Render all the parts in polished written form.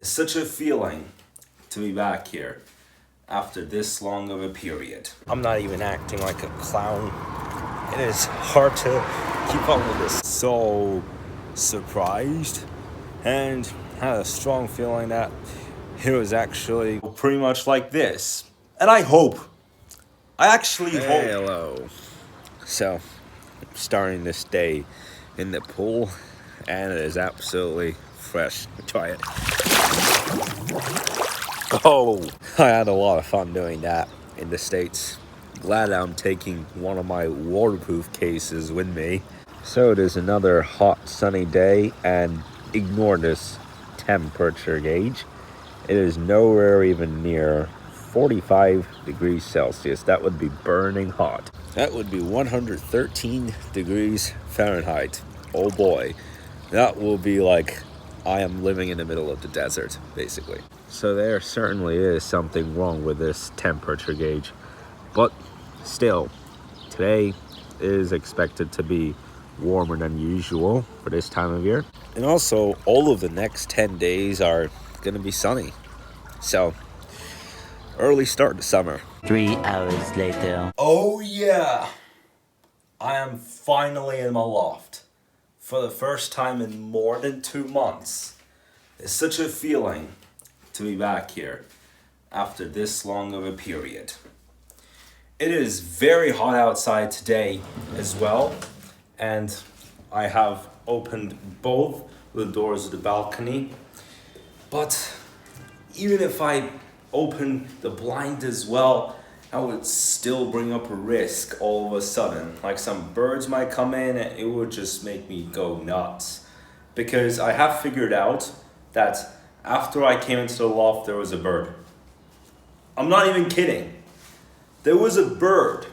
It's such a feeling to be back here after this long of a period. I'm not even acting like a clown. It is hard to keep up with this. So surprised and had a strong feeling that it was actually pretty much like this. And I actually hope. Hello. So, starting this day in the pool, and it is absolutely fresh. Try it. Oh, I had a lot of fun doing that in the States. Glad I'm taking one of my waterproof cases with me. So it is another hot sunny day, and ignore this temperature gauge. It is nowhere even near 45 degrees Celsius. That would be burning hot. That would be 113 degrees Fahrenheit. Oh boy, that will be like I am living in the middle of the desert, basically. So there certainly is something wrong with this temperature gauge. But still, today is expected to be warmer than usual for this time of year. And also, all of the next 10 days are going to be sunny. So, early start to summer. 3 hours later. Oh yeah! I am finally in my loft. For the first time in more than 2 months. It's such a feeling to be back here after this long of a period. It is very hot outside today as well, and I have opened both the doors of the balcony, but even if I open the blind as well, I would still bring up a risk all of a sudden. Like some birds might come in and it would just make me go nuts. Because I have figured out that after I came into the loft, there was a bird. I'm not even kidding. There was a bird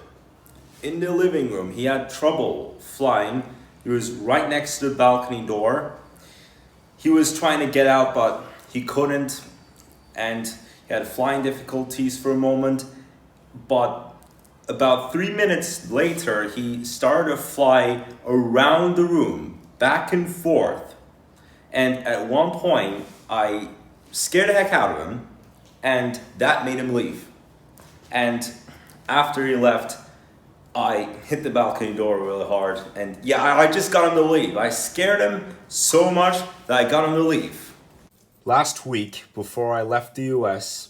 in the living room. He had trouble flying. He was right next to the balcony door. He was trying to get out, but he couldn't. And he had flying difficulties for a moment. But about 3 minutes later, he started to fly around the room, back and forth. And at one point, I scared the heck out of him, and that made him leave. And after he left, I hit the balcony door really hard, and yeah, I just got him to leave. I scared him so much that I got him to leave. Last week, before I left the US,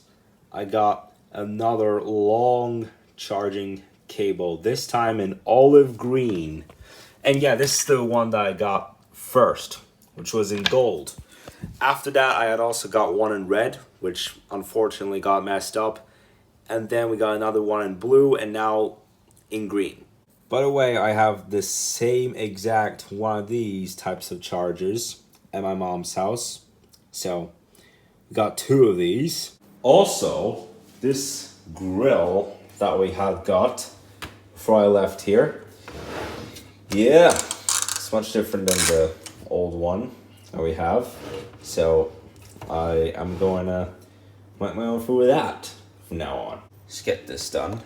I got another long charging cable, this time in olive green. And yeah, this is the one that I got first, which was in gold. After that, I had also got one in red, which unfortunately got messed up. And then we got another one in blue, and now in green. By the way, I have the same exact one of these types of chargers at my mom's house. So, we got 2 of these. Also, this grill that we had got before I left here. Yeah, it's much different than the old one that we have. So I am going to make my own food with that from now on. Let's get this done.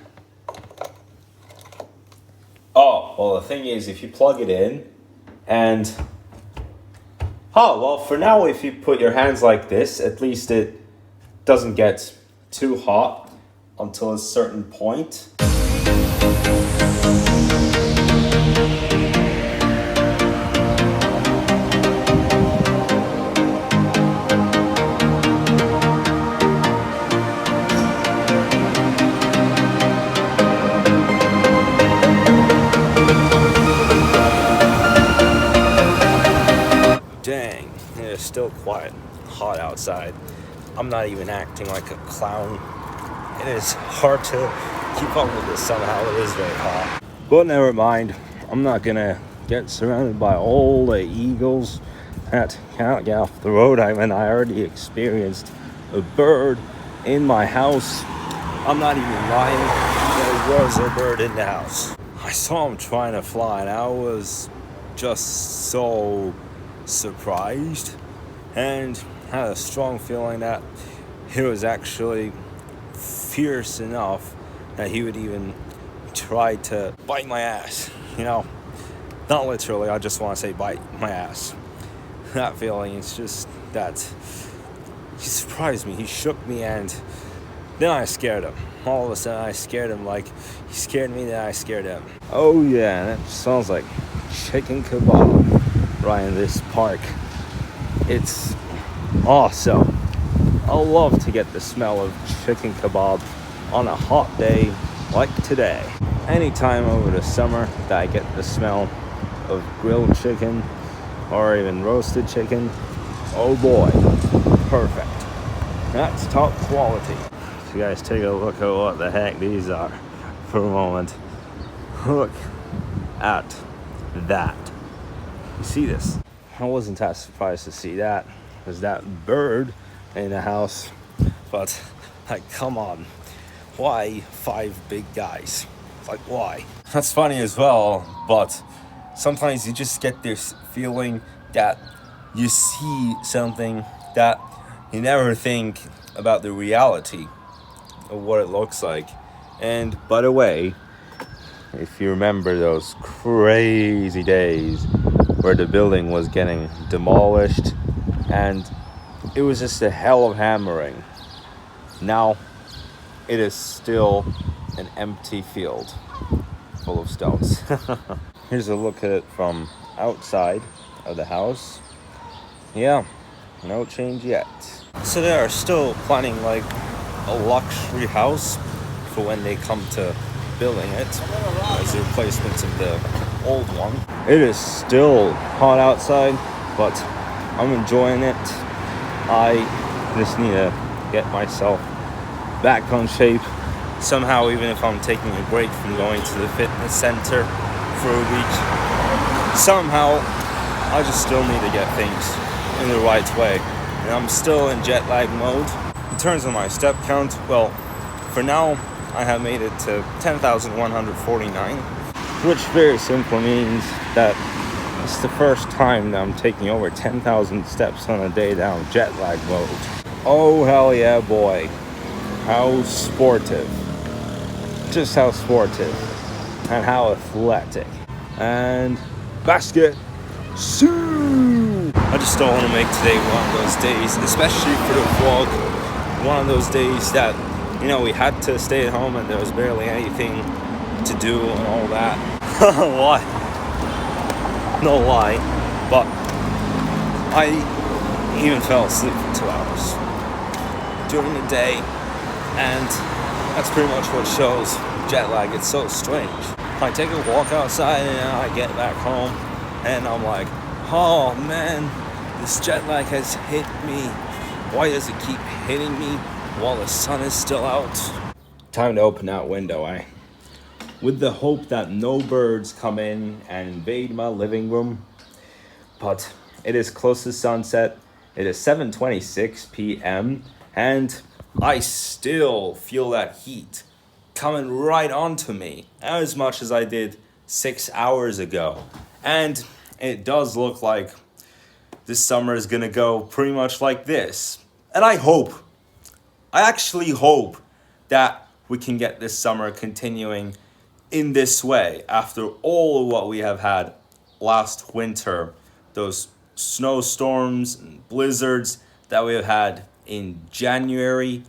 Oh, well, the thing is, if you plug it in and... Oh, well, for now, if you put your hands like this, at least it doesn't get too hot until a certain point. Dang, it is still quite hot outside. I'm not even acting like a clown. It is hard to keep up with this somehow. It is very hot. But never mind. I'm not gonna get surrounded by all the eagles that can't get off the road. I mean, I already experienced a bird in my house. I'm not even lying. There was a bird in the house. I saw him trying to fly, and I was just so surprised and had a strong feeling that it was actually fierce enough that he would even try to bite my ass. You know, not literally, I just want to say bite my ass. That feeling is just that he surprised me. He shook me, and then I scared him. All of a sudden, I scared him like he scared me, then I scared him. Oh yeah, that sounds like chicken kebab right in this park. It's awesome. I love to get the smell of chicken kebab on a hot day like today. Anytime over the summer that I get the smell of grilled chicken or even roasted chicken, oh boy, perfect. That's top quality. So you guys take a look at what the heck these are for a moment. Look at that. You see this? I wasn't that surprised to see that. There's that bird in the house. But, like, come on. Why 5 big guys? Like, why? That's funny as well, but sometimes you just get this feeling that you see something that you never think about the reality of what it looks like. And by the way, if you remember those crazy days where the building was getting demolished and it was just a hell of hammering, now it is still an empty field full of stones. Here's a look at it from outside of the house. Yeah, no change yet. So they are still planning like a luxury house for when they come to building it as a replacement of the old one. It is still hot outside, but I'm enjoying it. I just need to get myself back on shape somehow, even if I'm taking a break from going to the fitness center for a week. Somehow I just still need to get things in the right way, and I'm still in jet lag mode. In terms of my step count, well, for now I have made it to 10,149, which very simply means that it's the first time that I'm taking over 10,000 steps on a day down jet lag mode. Oh hell yeah, boy. How sportive. Just how sportive. And how athletic. And basket. Sue! I just don't want to make today one of those days, especially for the vlog. One of those days that, you know, we had to stay at home and there was barely anything to do and all that. Why? No lie. But I even fell asleep for 2 hours during the day. And that's pretty much what shows jet lag. It's so strange. I take a walk outside and I get back home and I'm like, oh man, this jet lag has hit me. Why does it keep hitting me while the sun is still out? Time to open that window, eh? With the hope that no birds come in and invade my living room. But it is close to sunset. It is 7:26 p.m. and I still feel that heat coming right onto me as much as I did 6 hours ago. And it does look like this summer is gonna go pretty much like this. And I actually hope that we can get this summer continuing in this way after all of what we have had last winter, those snowstorms and blizzards that we have had in January.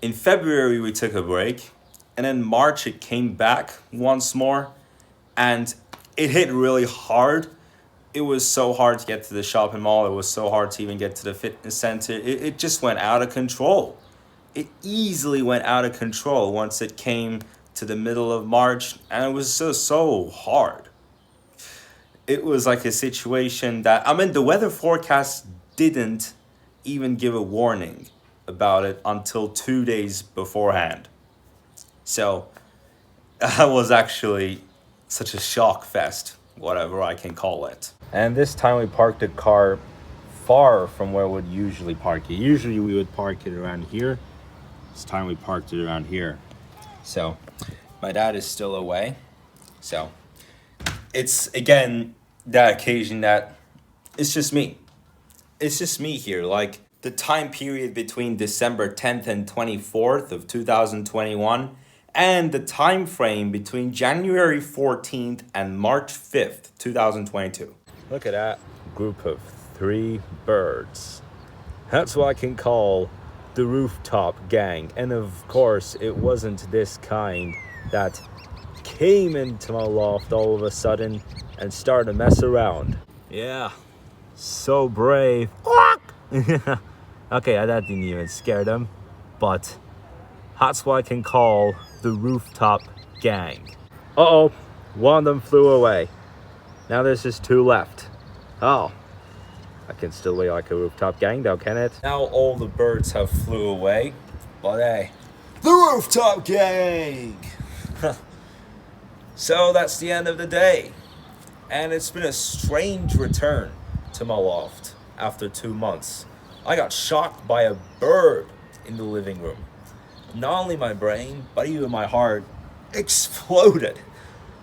In February, we took a break, and in March, it came back once more, and it hit really hard. It was so hard to get to the shopping mall. It was so hard to even get to the fitness center. It just went out of control. It easily went out of control once it came to the middle of March, and it was so hard. It was like a situation that, I mean, the weather forecast didn't even give a warning about it until 2 days beforehand. So that was actually such a shock fest, whatever I can call it. And this time we parked the car far from where we would usually park it. Usually we would park it around here. This time we parked it around here. So my dad is still away. So it's again that occasion that it's just me. It's just me here. Like the time period between December 10th and 24th of 2021 and the time frame between January 14th and March 5th, 2022. Look at that group of 3 birds. That's what I can call the Rooftop Gang. And of course, it wasn't this kind that came into my loft all of a sudden and started to mess around. Yeah, so brave. Okay, that didn't even scare them, but that's what I can call the Rooftop Gang. Uh-oh, one of them flew away. Now there's just two left. Oh, I can still be like a Rooftop Gang though, can it? Now all the birds have flew away, but hey, the Rooftop Gang! So that's the end of the day. And it's been a strange return to my loft after 2 months. I got shocked by a bird in the living room. Not only my brain, but even my heart exploded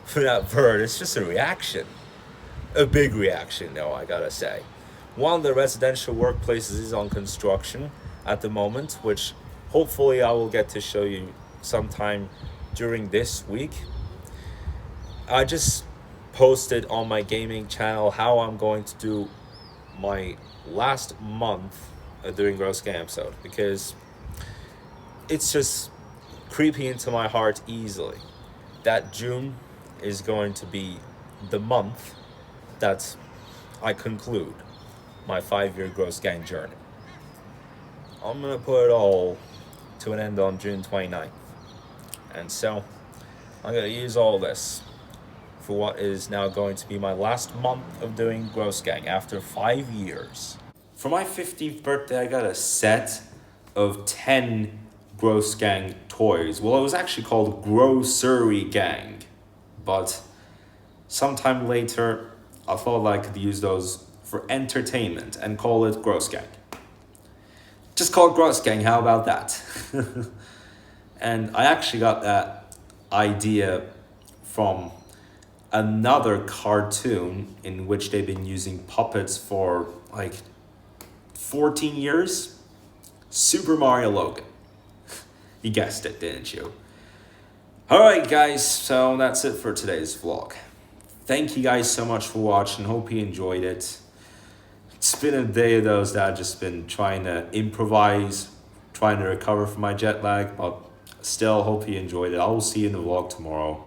for that bird. It's just a reaction. A big reaction, though, I gotta say. One of the residential workplaces is on construction at the moment, which hopefully I will get to show you sometime during this week. I just posted on my gaming channel how I'm going to do my last month of doing Gross Game episode, because it's just creeping into my heart easily that June is going to be the month that I conclude my 5-year Gross Gang journey. I'm gonna put it all to an end on June 29th. And so I'm gonna use all this for what is now going to be my last month of doing Gross Gang after 5 years. For my 15th birthday, I got a set of 10 Gross Gang toys. Well, it was actually called Grocery Gang, but sometime later, I thought I could use those for entertainment and call it Gross Gang. Just call it Gross Gang, how about that? And I actually got that idea from another cartoon in which they've been using puppets for like 14 years. Super Mario Logan. You guessed it, didn't you? Alright guys, so that's it for today's vlog. Thank you guys so much for watching. Hope you enjoyed it. It's been a day of those that I've just been trying to improvise, trying to recover from my jet lag, but still hope you enjoyed it. I will see you in the vlog tomorrow.